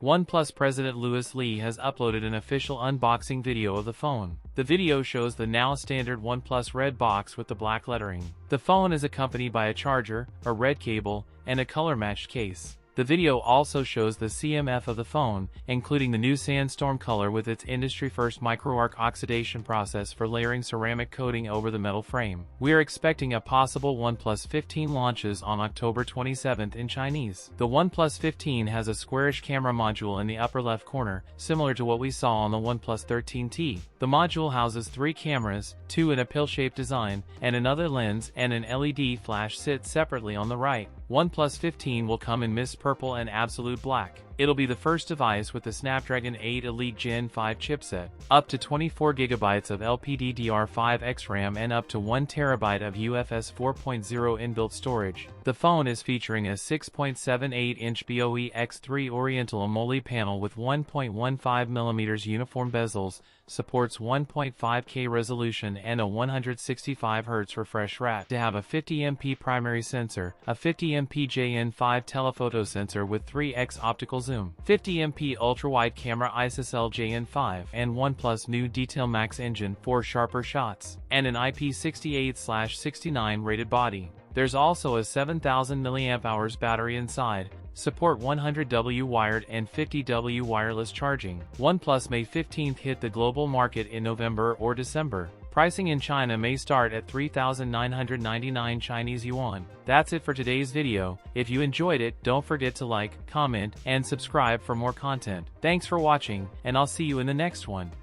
OnePlus President Louis Lee has uploaded an official unboxing video of the phone. The video shows the now standard OnePlus red box with the black lettering. The phone is accompanied by a charger, a red cable, and a color-matched case. The video also shows the CMF of the phone, including the new sandstorm color with its industry-first microarc oxidation process for layering ceramic coating over the metal frame. We are expecting a possible OnePlus 15 launches on October 27th in Chinese. The OnePlus 15 has a squarish camera module in the upper left corner, similar to what we saw on the OnePlus 13T. The module houses 3 cameras, 2 in a pill-shaped design, and another lens and an LED flash sit separately on the right. OnePlus 15 will come in mist purple and absolute black. It'll be the first device with the Snapdragon 8 Elite Gen 5 chipset, up to 24GB of LPDDR5X RAM and up to 1TB of UFS 4.0 inbuilt storage. The phone is featuring a 6.78-inch BOE X3 Oriental AMOLED panel with 1.15mm uniform bezels, supports 1.5K resolution and a 165Hz refresh rate. To have a 50MP primary sensor, a 50MP JN5 telephoto sensor with 3x optical zoom, 50MP ultra-wide camera ISOCELL JN5, and OnePlus new Detail Max engine for sharper shots, and an IP68/69 rated body. There's also a 7000 mAh battery inside. Support 100W wired and 50W wireless charging. OnePlus May 15th hit the global market in November or December. Pricing in China may start at 3,999 Chinese yuan. That's it for today's video. If you enjoyed it, don't forget to like, comment, and subscribe for more content. Thanks for watching, and I'll see you in the next one.